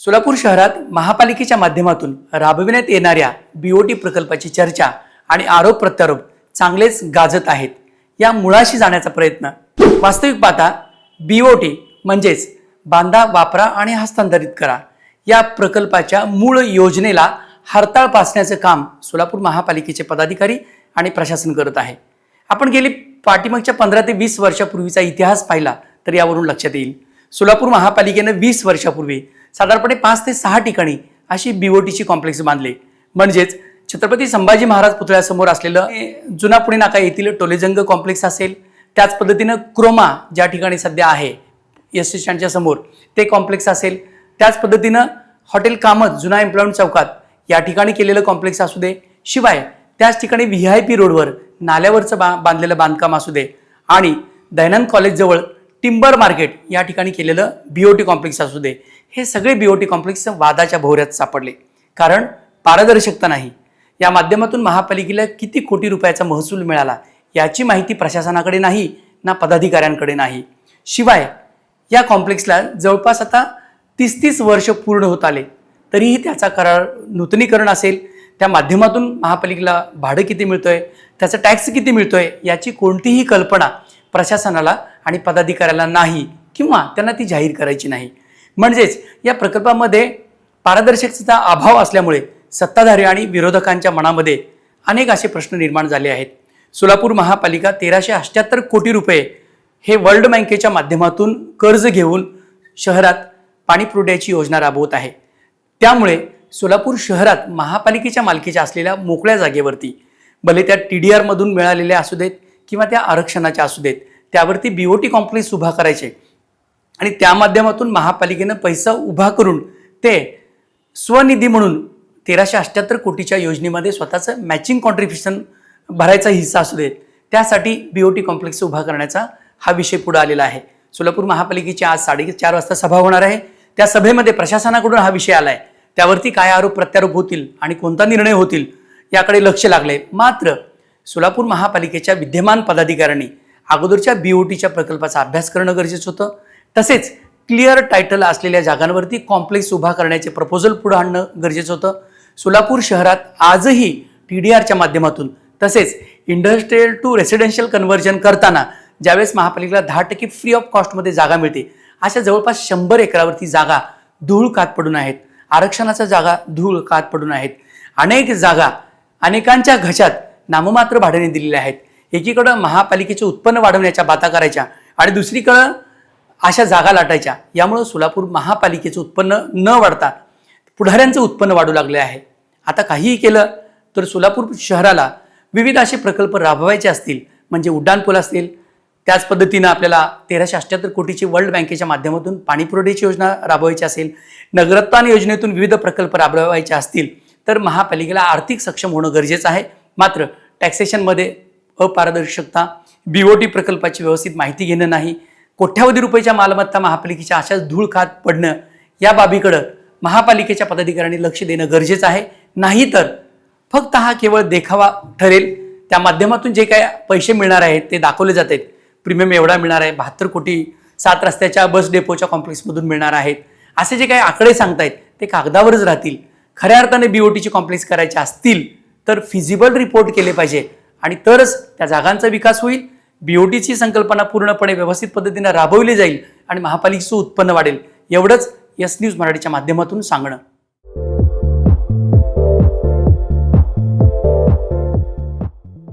सोलापूर शहरात महापालिकेच्या माध्यमातून राबविण्यात येणाऱ्या बीओटी प्रकल्पाची चर्चा आणि आरोप प्रत्यारोप चांगलेच गाजत आहेत. या मुळाशी जाण्याचा प्रयत्न. वास्तविक पाहता बीओटी म्हणजेच बांधा, वापरा आणि हस्तांतरित करा या प्रकल्पाच्या मूळ योजनेला हरताळ पासण्याचे काम सोलापूर महापालिकेचे पदाधिकारी आणि प्रशासन करत आहे. आपण गेली पाठीमागच्या 15 ते 20 वर्षापूर्वीचा इतिहास पाहिला तर यावरून लक्षात येईल. सोलापूर महापालिकेने 20 वर्षापूर्वी साधारणपणे 5 ते 6 ठिकाणी अशी बीओटीची कॉम्प्लेक्स बांधले. म्हणजेच छत्रपती संभाजी महाराज पुतळ्यासमोर असलेलं जुना पुणे नाका येथील टोलेजंग कॉम्प्लेक्स असेल, त्याच पद्धतीनं क्रोमा ज्या ठिकाणी सध्या आहे एस टी स्टँडच्या समोर ते कॉम्प्लेक्स असेल, त्याच पद्धतीनं हॉटेल कामत जुना एम्प्लॉयमेंट चौकात या ठिकाणी केलेलं कॉम्प्लेक्स असू दे, शिवाय त्याच ठिकाणी VIP रोडवर नाल्यावरचं बांधलेलं बांधकाम असू दे आणि दयानंद कॉलेजजवळ टिंबर मार्केट या ठिकाणी केलेलं बीओटी कॉम्प्लेक्स असू दे, हे सगळे बीओटी कॉम्प्लेक्स वादाच्या भोवऱ्यात सापडले. कारण पारदर्शकता नाही. या माध्यमातून महापालिकेला किती कोटी रुपयाचा महसूल मिळाला याची माहिती प्रशासनाकडे नाही ना पदाधिकाऱ्यांकडे नाही. शिवाय या कॉम्प्लेक्सला जवळपास आता 30 वर्ष पूर्ण होत आले तरीही त्याचा करार नूतनीकरण असेल, त्या माध्यमातून महापालिकेला भाडं किती मिळतोय, त्याचा टॅक्स किती मिळतोय याची कोणतीही कल्पना प्रशासनाला आणि पदाधिकाऱ्याला नाही किंवा त्यांना ती जाहीर करायची नाही. म्हणजेच या प्रकल्पामध्ये पारदर्शकतेचा अभाव असल्यामुळे सत्ताधारी आणि विरोधकांच्या मनामध्ये अनेक असे प्रश्न निर्माण झाले आहेत. सोलापूर महापालिका 1378 कोटी रुपये हे वर्ल्ड बँकेच्या माध्यमातून कर्ज घेऊन शहरात पाणी पुरवठ्याची योजना राबवत आहे. त्यामुळे सोलापूर शहरात महापालिकेच्या मालकीच्या असलेल्या मोकळ्या जागेवरती, भले त्या TDR मधून मिळालेल्या असू देत किंवा त्या आरक्षणाच्या असू देत, त्यावरती बीओटी कॉम्प्लेक्स उभा करायचे आणि त्या माध्यमातून महापालिकेनं पैसा उभा करून ते स्वनिधी म्हणून 1378 कोटीच्या योजनेमध्ये स्वतःचं मॅचिंग कॉन्ट्रिब्युशन भरायचा हिस्सा असू देत, त्यासाठी बीओटी कॉम्प्लेक्स उभा करण्याचा हा विषय पुढे आलेला आहे. सोलापूर महापालिकेची आज 4:30 वाजता सभा होणार आहे. त्या सभेमध्ये प्रशासनाकडून हा विषय आलाय. त्यावरती काय आरोप प्रत्यारोप होतील आणि कोणता निर्णय होतील याकडे लक्ष लागले. मात्र सोलापूर महापालिकेच्या विद्यमान पदाधिकाऱ्यांनी अगोदरच्या बीओटीच्या प्रकल्पाचा अभ्यास करणं गरजेचं होतं. तसेच क्लिअर टायटल असलेल्या जागांवरती कॉम्प्लेक्स उभा करण्याचे प्रपोजल पुढे आणणं गरजेचं होतं. सोलापूर शहरात आजही TDRच्या माध्यमातून तसेच इंडस्ट्रियल टू रेसिडेन्शियल कन्व्हर्जन करताना ज्यावेळेस महापालिकेला 10% फ्री ऑफ कॉस्टमध्ये जागा मिळते, अशा जवळपास 100 एकरावरती जागा धूळ कात पडून आहेत. आरक्षणाच्या जागा धूळ कात पडून आहेत. अनेक जागा अनेकांच्या घशात नाममात्र भाड्याने दिलेल्या आहेत. एकीकडं महापालिकेचे उत्पन्न वाढवण्याच्या बाता करायच्या आणि दुसरीकडं अशा जागा लाटायच्या. यामुळं सोलापूर महापालिकेचं उत्पन्न न वाढता पुढाऱ्यांचं उत्पन्न वाढू लागले आहे. आता काहीही केलं तर सोलापूर शहराला विविध असे प्रकल्प राबवायचे असतील, म्हणजे उड्डाणपूल असतील, त्याच पद्धतीनं आपल्याला 1378 कोटीची वर्ल्ड बँकेच्या माध्यमातून पाणी पुरवठ्याची योजना राबवायची असेल, नगरोत्थान योजनेतून विविध प्रकल्प राबवायचे असतील तर महापालिकेला आर्थिक सक्षम होणं गरजेचं आहे. मात्र टॅक्सेशनमध्ये अपारदर्शकता, बीओटी प्रकल्पाची व्यवस्थित माहिती घेणं नाही, कोट्यावधी रुपयाच्या मालमत्ता महापालिकेच्या अशाच धूळ खात पडणं, या बाबीकडं महापालिकेच्या पदाधिकाऱ्यांनी लक्ष देणं गरजेचं आहे. नाहीतर फक्त हा केवळ देखावा ठरेल. त्या माध्यमातून जे काय पैसे मिळणार आहेत ते दाखवले जात आहेत. प्रीमियम एवढा मिळणार आहे, 72 कोटी 7 रस्त्याच्या बस डेपोच्या कॉम्प्लेक्समधून मिळणार आहेत, असे जे काही आकडे सांगतायत ते कागदावरच राहतील. खऱ्या अर्थाने बीओटीची कॉम्प्लेक्स करायचे असतील तर फिजिबल रिपोर्ट केले पाहिजे आणि तरच त्या जागांचा विकास होईल. बीओटीची संकल्पना पूर्णपणे व्यवस्थित पद्धतीने राबवली जाईल आणि महापालिकेचं उत्पन्न वाढेल. एवढंच यस न्यूज मराठीच्या माध्यमातून सांगणं.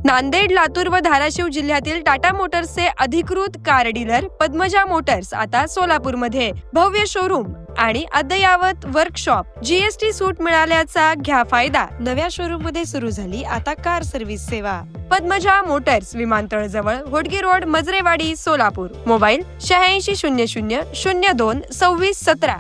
नांदेड, लातूर व धाराशिव जिल्ह्यातील टाटा मोटर्सचे अधिकृत कार डीलर पद्मजा मोटर्स आता सोलापूरमध्ये. भव्य शोरूम आणि अद्ययावत वर्कशॉप, GST सूट मिळाल्याचा घ्या फायदा. नव्या शोरूम मध्ये सुरू झाली आता कार सर्व्हिस सेवा. पद्मजा मोटर्स, विमानतळ जवळ, होडगी रोड, मजरेवाडी, सोलापूर. मोबाईल 8600 02 26 17.